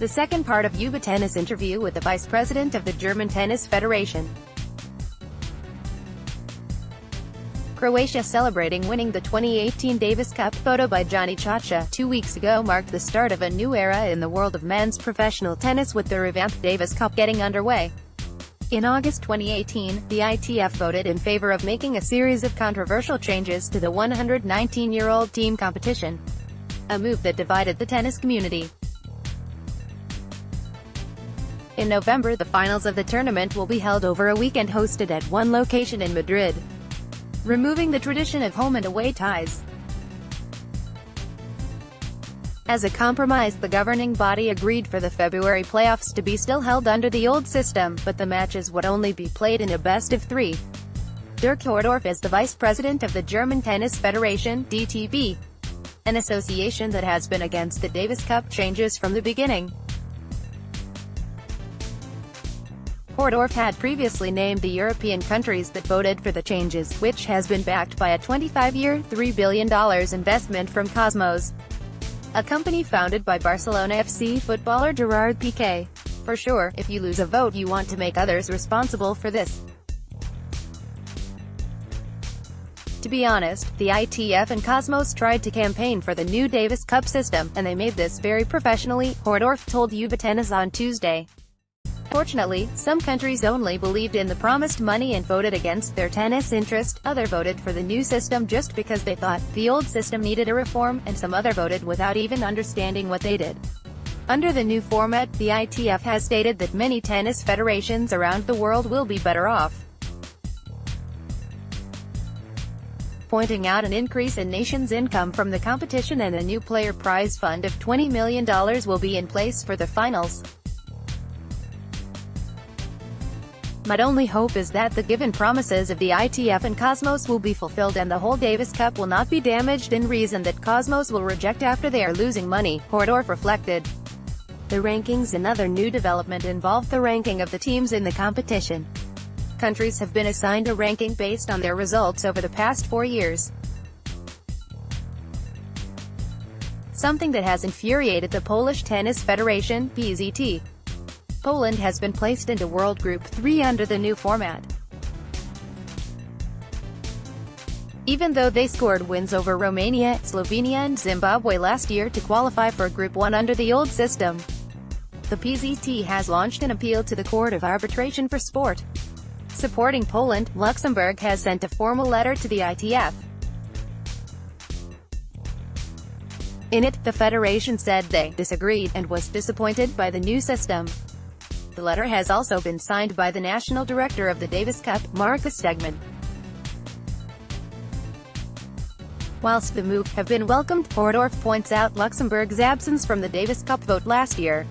The second part of Ubitennis interview with the Vice President of the German Tennis Federation. Croatia celebrating winning the 2018 Davis Cup. Photo by Gianni Ciaccia. 2 weeks ago marked the start of a new era in the world of men's professional tennis, with the revamped Davis Cup getting underway. In August 2018, the ITF voted in favor of making a series of controversial changes to the 119-year-old team competition, a move that divided the tennis community. In November, the finals of the tournament will be held over a weekend, hosted at one location in Madrid, removing the tradition of home and away ties. As a compromise, the governing body agreed for the February playoffs to be still held under the old system, but the matches would only be played in a best-of-3. Dirk Hordorff is the vice president of the German Tennis Federation, DTB, an association that has been against the Davis Cup changes from the beginning. Hordorff had previously named the European countries that voted for the changes, which has been backed by a 25-year, $3 billion investment from Cosmos, a company founded by Barcelona FC footballer Gerard Piqué. For sure, if you lose a vote, you want to make others responsible for this. To be honest, the ITF and Cosmos tried to campaign for the new Davis Cup system, and they made this very professionally, Hordorff told Ubitennis on Tuesday. Fortunately, some countries only believed in the promised money and voted against their tennis interest, others voted for the new system just because they thought the old system needed a reform, and some other voted without even understanding what they did. Under the new format, the ITF has stated that many tennis federations around the world will be better off, pointing out an increase in nations' income from the competition and a new player prize fund of $20 million will be in place for the finals. My only hope is that the given promises of the ITF and Cosmos will be fulfilled and the whole Davis Cup will not be damaged in reason that Cosmos will reject after they are losing money, Hordorff reflected. The rankings. Another new development involved the ranking of the teams in the competition. Countries have been assigned a ranking based on their results over the past 4 years, something that has infuriated the Polish Tennis Federation, PZT. Poland has been placed into World Group 3 under the new format, even though they scored wins over Romania, Slovenia and Zimbabwe last year to qualify for Group 1 under the old system. The PZT has launched an appeal to the Court of Arbitration for Sport. Supporting Poland, Luxembourg has sent a formal letter to the ITF. In it, the federation said they disagreed and was disappointed by the new system. The letter has also been signed by the national director of the Davis Cup, Markus Stegmann. Whilst the move have been welcomed, Hordorff points out Luxembourg's absence from the Davis Cup vote last year.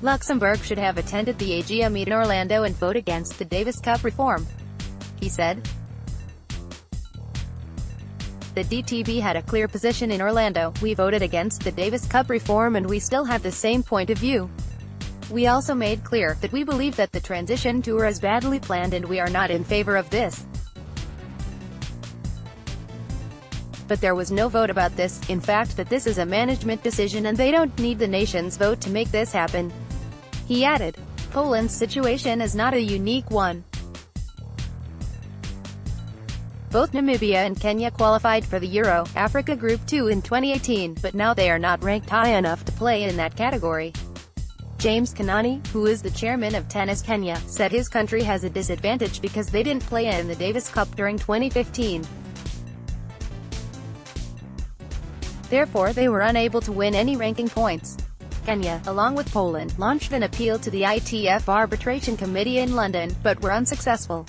Luxembourg should have attended the AGM meet in Orlando and vote against the Davis Cup reform, he said. The DTB had a clear position in Orlando. We voted against the Davis Cup reform and we still have the same point of view. We also made clear that we believe that the transition tour is badly planned and we are not in favor of this. But there was no vote about this, in fact that this is a management decision and they don't need the nation's vote to make this happen. He added, Poland's situation is not a unique one. Both Namibia and Kenya qualified for the Euro Africa Group 2 in 2018, but now they are not ranked high enough to play in that category. James Kanani, who is the chairman of Tennis Kenya, said his country has a disadvantage because they didn't play in the Davis Cup during 2015. Therefore, they were unable to win any ranking points. Kenya, along with Poland, launched an appeal to the ITF Arbitration Committee in London, but were unsuccessful.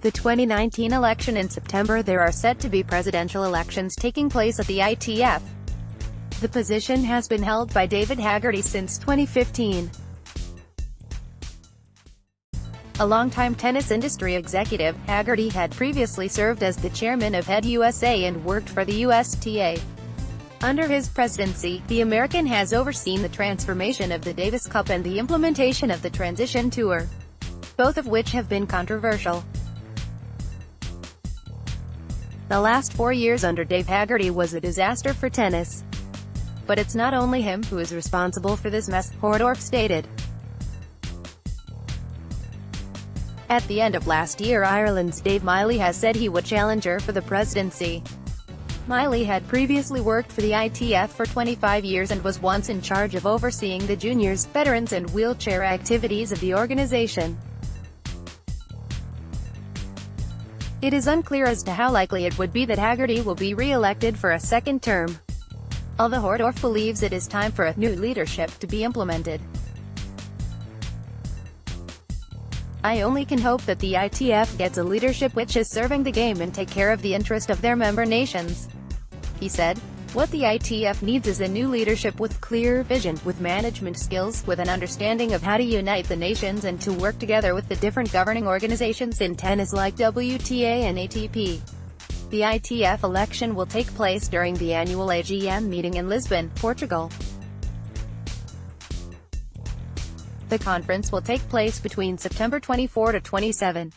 The 2019 election in September. There are set to be presidential elections taking place at the ITF. The position has been held by David Haggerty since 2015. A longtime tennis industry executive, Haggerty had previously served as the chairman of Head USA and worked for the USTA. Under his presidency, the American has overseen the transformation of the Davis Cup and the implementation of the Transition Tour, both of which have been controversial. The last 4 years under Dave Haggerty was a disaster for tennis. But it's not only him who is responsible for this mess, Hordorff stated. At the end of last year, Ireland's Dave Miley has said he would challenge her for the presidency. Miley had previously worked for the ITF for 25 years and was once in charge of overseeing the juniors, veterans and wheelchair activities of the organization. It is unclear as to how likely it would be that Haggerty will be re-elected for a second term, although Hordorff believes it is time for a new leadership to be implemented. "I only can hope that the ITF gets a leadership which is serving the game and take care of the interest of their member nations," he said. "What the ITF needs is a new leadership with clear vision, with management skills, with an understanding of how to unite the nations and to work together with the different governing organizations in tennis like WTA and ATP." The ITF election will take place during the annual AGM meeting in Lisbon, Portugal. The conference will take place between September 24 to 27.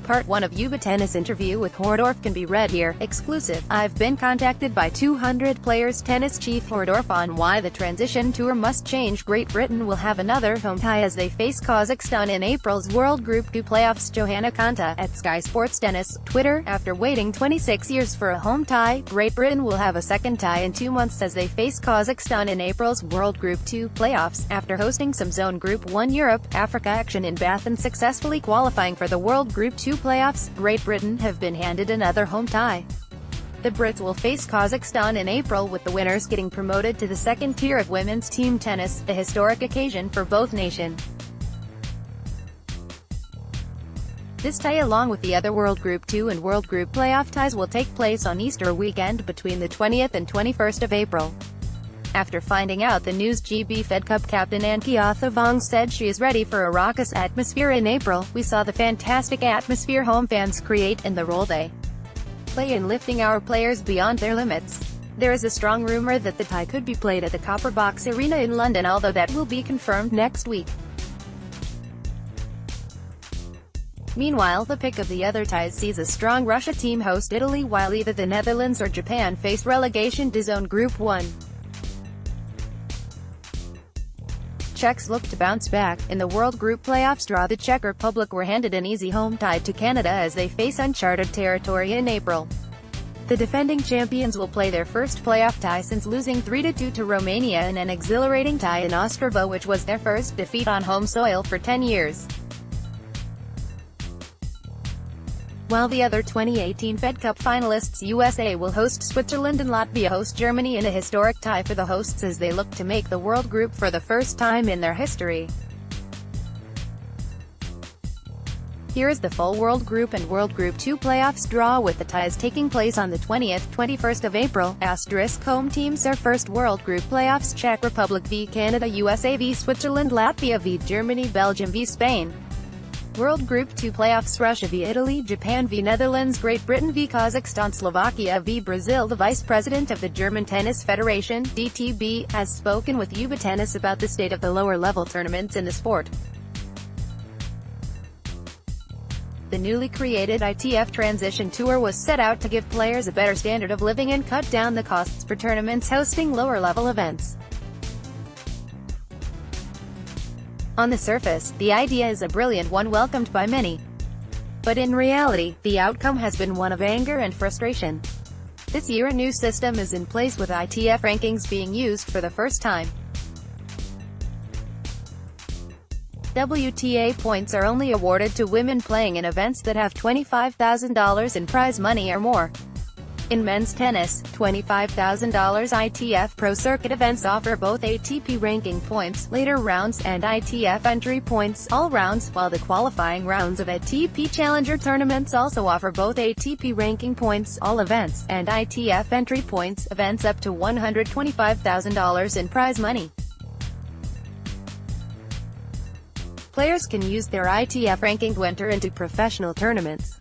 Part 1 of Ubitennis interview with Hordorff can be read here. Exclusive. I've been contacted by 200 players. Tennis chief Hordorff on why the transition tour must change. Great Britain will have another home tie as they face Kazakhstan in April's World Group 2 playoffs. Johanna Konta, at Sky Sports Tennis, Twitter. After waiting 26 years for a home tie, Great Britain will have a second tie in 2 months as they face Kazakhstan in April's World Group 2 playoffs. After hosting some Zone Group 1 Europe, Africa action in Bath and successfully qualifying for the World Group 2 playoffs, Great Britain have been handed another home tie. The Brits will face Kazakhstan in April, with the winners getting promoted to the second tier of women's team tennis, a historic occasion for both nations. This tie, along with the other World Group 2 and World Group playoff ties, will take place on Easter weekend between the 20th and 21st of April. After finding out the news, GB Fed Cup captain Ankie Athavong said she is ready for a raucous atmosphere in April. "We saw the fantastic atmosphere home fans create and the role they play in lifting our players beyond their limits. There is a strong rumor that the tie could be played at the Copper Box Arena in London, although that will be confirmed next week." Meanwhile, the pick of the other ties sees a strong Russia team host Italy, while either the Netherlands or Japan face relegation to Zone Group 1. Czechs look to bounce back. In the World Group playoffs draw, the Czech Republic were handed an easy home tie to Canada as they face uncharted territory in April. The defending champions will play their first playoff tie since losing 3-2 to Romania in an exhilarating tie in Ostrava, which was their first defeat on home soil for 10 years. While the other 2018 Fed Cup finalists, USA will host Switzerland and Latvia host Germany in a historic tie for the hosts as they look to make the World Group for the first time in their history. Here is the full World Group and World Group 2 playoffs draw, with the ties taking place on the 20th, 21st of April. * Home teams are first World Group playoffs: Czech Republic v Canada, USA v Switzerland, Latvia v Germany, Belgium v Spain. World Group 2 playoffs: Russia v Italy, Japan v Netherlands, Great Britain v Kazakhstan, Slovakia v Brazil. The vice president of the German Tennis Federation, DTB, has spoken with Ubitennis about the state of the lower-level tournaments in the sport. The newly created ITF Transition Tour was set out to give players a better standard of living and cut down the costs for tournaments hosting lower-level events. On the surface, the idea is a brilliant one, welcomed by many. But in reality, the outcome has been one of anger and frustration. This year a new system is in place, with ITF rankings being used for the first time. WTA points are only awarded to women playing in events that have $25,000 in prize money or more. In men's tennis, $25,000 ITF Pro Circuit events offer both ATP ranking points, later rounds, and ITF entry points, all rounds, while the qualifying rounds of ATP Challenger tournaments also offer both ATP ranking points, all events, and ITF entry points, events up to $125,000 in prize money. Players can use their ITF ranking to enter into professional tournaments.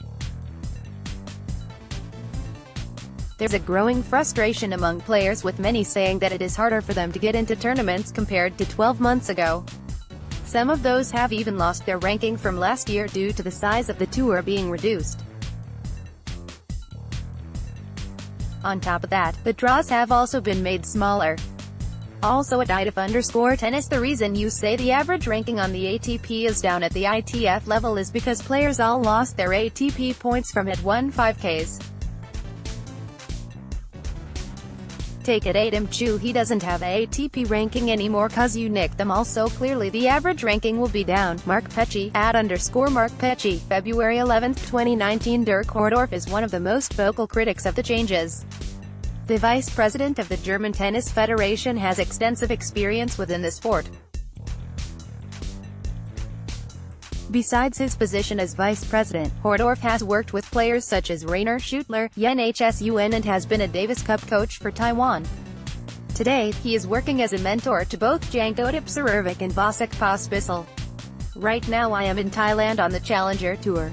There's a growing frustration among players, with many saying that it is harder for them to get into tournaments compared to 12 months ago. Some of those have even lost their ranking from last year due to the size of the tour being reduced. On top of that, the draws have also been made smaller. Also at ITF_tennis, the reason you say the average ranking on the ATP is down at the ITF level is because players all lost their ATP points from had won 5Ks. Take it Adam Chu, he doesn't have a ATP ranking anymore cause you nicked them all, so clearly the average ranking will be down. Mark Pecci, @_Mark Pecci, February 11, 2019. Dirk Hordorff is one of the most vocal critics of the changes. The vice president of the German Tennis Federation has extensive experience within the sport. Besides his position as vice president, Hordorff has worked with players such as Rainer Schüttler, Yen and has been a Davis Cup coach for Taiwan. Today, he is working as a mentor to both Janko Tipsarevic and Vasek Pospisil. Right now I am in Thailand on the Challenger Tour.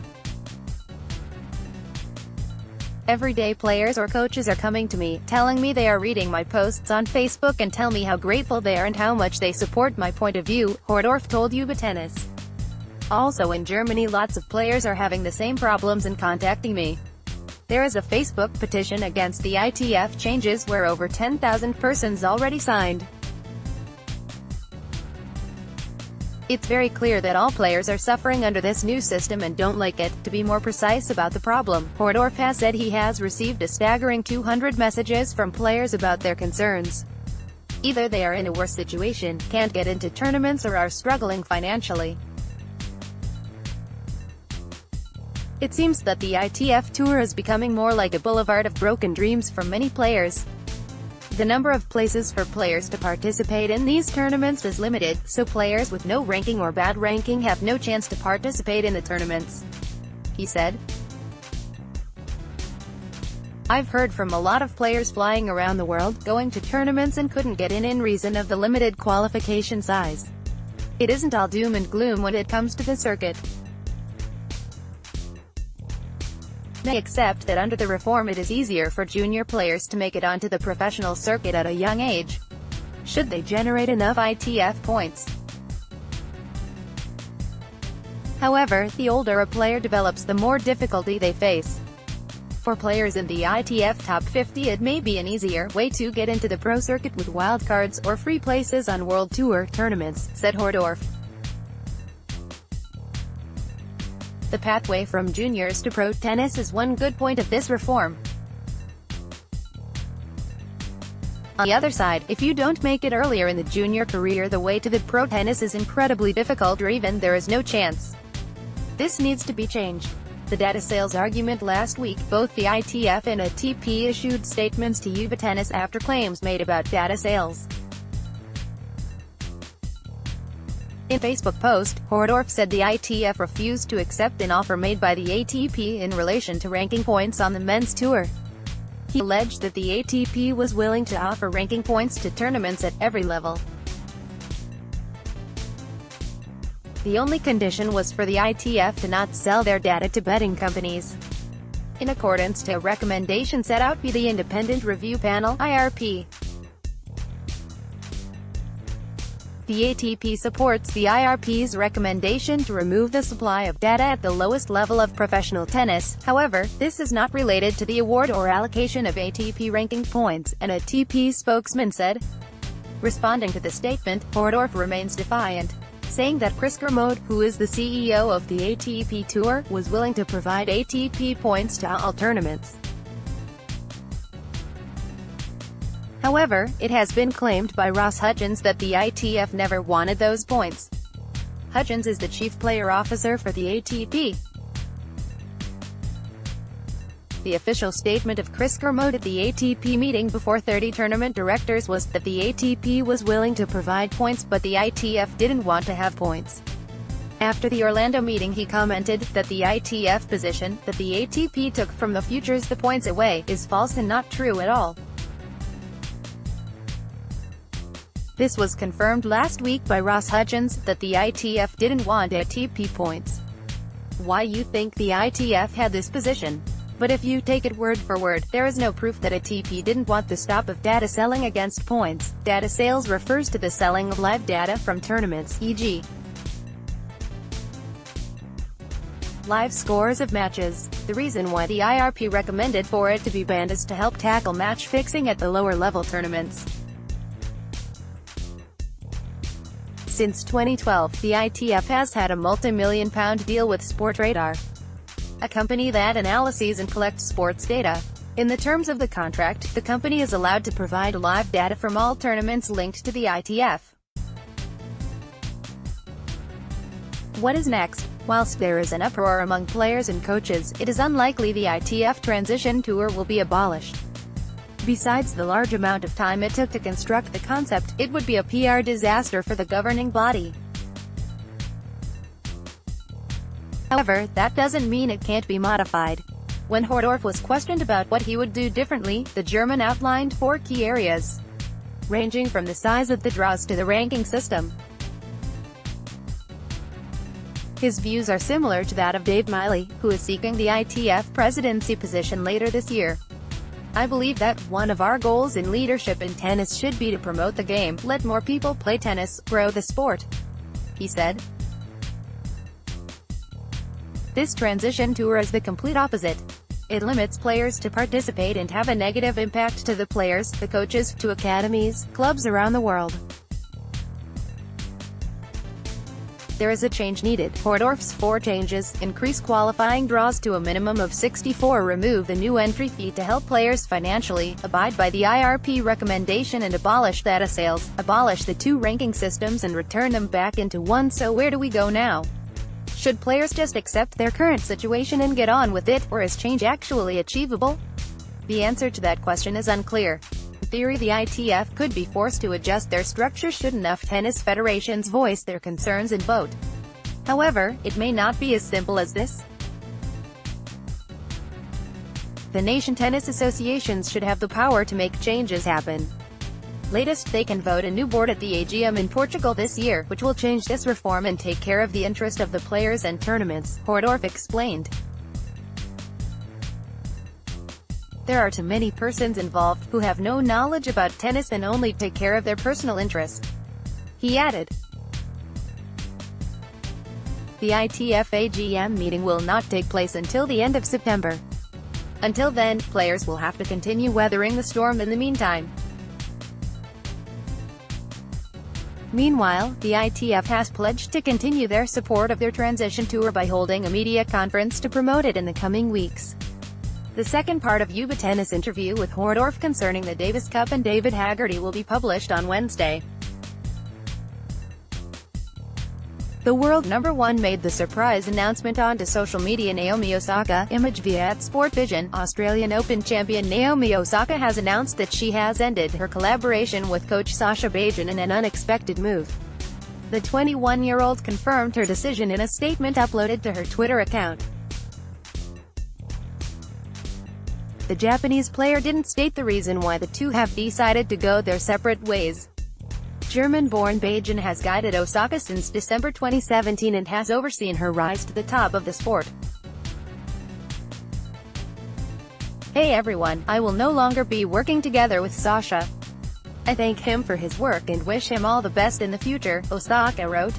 Everyday players or coaches are coming to me, telling me they are reading my posts on Facebook and tell me how grateful they are and how much they support my point of view, Hordorff told Ubitennis. Also in Germany, lots of players are having the same problems and contacting me. There is a Facebook petition against the ITF changes where over 10,000 persons already signed. It's very clear that all players are suffering under this new system and don't like it. To be more precise about the problem, Hordorff has said he has received a staggering 200 messages from players about their concerns. Either they are in a worse situation, can't get into tournaments, or are struggling financially. It seems that the ITF Tour is becoming more like a boulevard of broken dreams for many players. The number of places for players to participate in these tournaments is limited, so players with no ranking or bad ranking have no chance to participate in the tournaments, he said. I've heard from a lot of players flying around the world, going to tournaments and couldn't get in reason of the limited qualification size. It isn't all doom and gloom when it comes to the circuit. They accept that under the reform it is easier for junior players to make it onto the professional circuit at a young age, should they generate enough ITF points. However, the older a player develops, the more difficulty they face. For players in the ITF Top 50, it may be an easier way to get into the pro circuit with wildcards or free places on World Tour tournaments, said Hordorff. The pathway from juniors to pro tennis is one good point of this reform. On the other side, if you don't make it earlier in the junior career, the way to the pro tennis is incredibly difficult, or even there is no chance. This needs to be changed. The data sales argument. Last week, both the ITF and ATP issued statements to Ubitennis after claims made about data sales. In a Facebook post, Hordorff said the ITF refused to accept an offer made by the ATP in relation to ranking points on the men's tour. He alleged that the ATP was willing to offer ranking points to tournaments at every level. The only condition was for the ITF to not sell their data to betting companies, in accordance to a recommendation set out by the Independent Review Panel (IRP). The ATP supports the IRP's recommendation to remove the supply of data at the lowest level of professional tennis. However, this is not related to the award or allocation of ATP ranking points, an ATP spokesman said. Responding to the statement, Hordorff remains defiant, saying that Chris Kermode, who is the CEO of the ATP Tour, was willing to provide ATP points to all tournaments. However, it has been claimed by Ross Hudgens that the ITF never wanted those points. Hudgens is the chief player officer for the ATP. The official statement of Chris Kermode at the ATP meeting before 30 tournament directors was that the ATP was willing to provide points but the ITF didn't want to have points. After the Orlando meeting, he commented that the ITF position, that the ATP took from the futures the points away, is false and not true at all. This was confirmed last week by Ross Hudgens, that the ITF didn't want ATP points. Why you think the ITF had this position? But if you take it word for word, there is no proof that ATP didn't want the stop of data selling against points. Data sales refers to the selling of live data from tournaments, e.g. live scores of matches. The reason why the IRP recommended for it to be banned is to help tackle match fixing at the lower-level tournaments. Since 2012, the ITF has had a multi-million-pound deal with Sportradar, a company that analyses and collects sports data. In the terms of the contract, the company is allowed to provide live data from all tournaments linked to the ITF. What is next? Whilst there is an uproar among players and coaches, it is unlikely the ITF Transition Tour will be abolished. Besides the large amount of time it took to construct the concept, it would be a PR disaster for the governing body. However, that doesn't mean it can't be modified. When Hordorff was questioned about what he would do differently, the German outlined 4 key areas, ranging from the size of the draws to the ranking system. His views are similar to that of Dave Miley, who is seeking the ITF presidency position later this year. "I believe that one of our goals in leadership in tennis should be to promote the game, let more people play tennis, grow the sport," he said. This transition tour is the complete opposite. It limits players to participate and have a negative impact to the players, the coaches, to academies, clubs around the world. There is a change needed. Hordorff's 4 changes: increase qualifying draws to a minimum of 64, remove the new entry fee to help players financially, abide by the IRP recommendation and abolish data sales, abolish the 2 ranking systems and return them back into one. So where do we go now? Should players just accept their current situation and get on with it, or is change actually achievable? The answer to that question is unclear. In theory, the ITF could be forced to adjust their structure should enough tennis federations voice their concerns and vote. However, it may not be as simple as this. The nation tennis associations should have the power to make changes happen. Latest, they can vote a new board at the AGM in Portugal this year, which will change this reform and take care of the interest of the players and tournaments, Hordorff explained. There are too many persons involved, who have no knowledge about tennis and only take care of their personal interest, he added. The ITF AGM meeting will not take place until the end of September. Until then, players will have to continue weathering the storm in the meantime. Meanwhile, the ITF has pledged to continue their support of their transition tour by holding a media conference to promote it in the coming weeks. The second part of Ubitennis' interview with Hordorff concerning the Davis Cup and David Haggerty will be published on Wednesday. The world #1 made the surprise announcement onto social media. Naomi Osaka, image via @SportVision. Australian Open champion Naomi Osaka has announced that she has ended her collaboration with coach Sasha Bajan in an unexpected move. The 21-year-old confirmed her decision in a statement uploaded to her Twitter account. The Japanese player didn't state the reason why the two have decided to go their separate ways. German-born Bajan has guided Osaka since December 2017 and has overseen her rise to the top of the sport. "Hey everyone, I will no longer be working together with Sasha. I thank him for his work and wish him all the best in the future," Osaka wrote.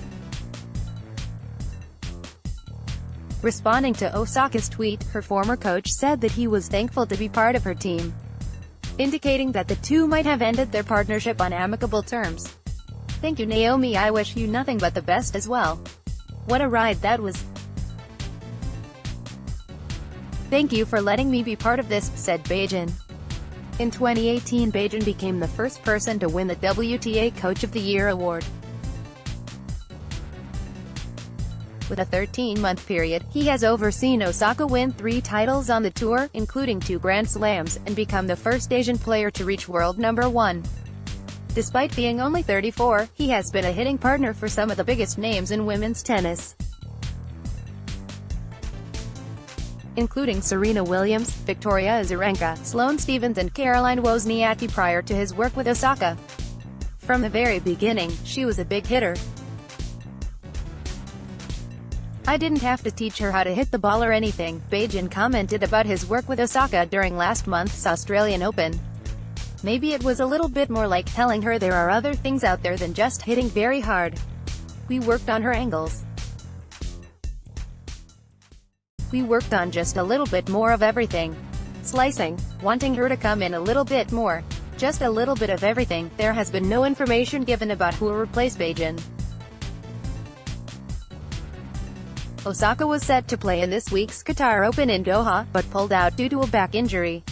Responding to Osaka's tweet, her former coach said that he was thankful to be part of her team, indicating that the two might have ended their partnership on amicable terms. "Thank you Naomi, I wish you nothing but the best as well. What a ride that was. Thank you for letting me be part of this," said Bajan. In 2018, Bajan became the first person to win the WTA Coach of the Year award. With a 13-month period, he has overseen Osaka win 3 titles on the tour, including 2 Grand Slams, and become the first Asian player to reach world #1. Despite being only 34, he has been a hitting partner for some of the biggest names in women's tennis, including Serena Williams, Victoria Azarenka, Sloane Stephens and Caroline Wozniacki prior to his work with Osaka. From the very beginning, she was a big hitter. "I didn't have to teach her how to hit the ball or anything," Bajan commented about his work with Osaka during last month's Australian Open. "Maybe it was a little bit more like telling her there are other things out there than just hitting very hard. We worked on her angles. We worked on just a little bit more of everything. Slicing, wanting her to come in a little bit more. Just a little bit of everything. There has been no information given about who will replace Beijing. Osaka was set to play in this week's Qatar Open in Doha, but pulled out due to a back injury.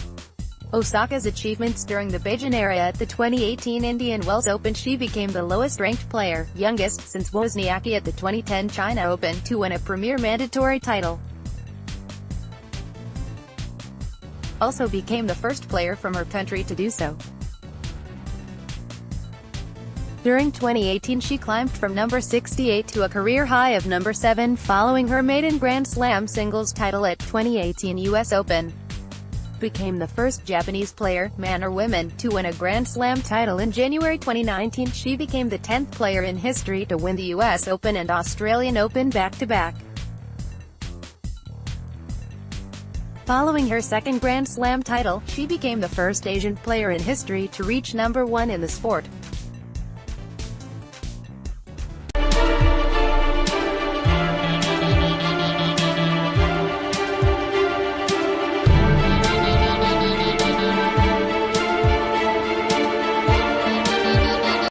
Osaka's achievements during the Beijing era at the 2018 Indian Wells Open. She became the lowest-ranked player, youngest since Wozniacki at the 2010 China Open, to win a premier mandatory title. Also became the first player from her country to do so. During 2018 she climbed from number 68 to a career high of number 7 following her maiden Grand Slam singles title at 2018 US Open. Became the first Japanese player, man or woman, to win a Grand Slam title in January 2019. She became the 10th player in history to win the US Open and Australian Open back-to-back. Following her second Grand Slam title, she became the first Asian player in history to reach number 1 in the sport.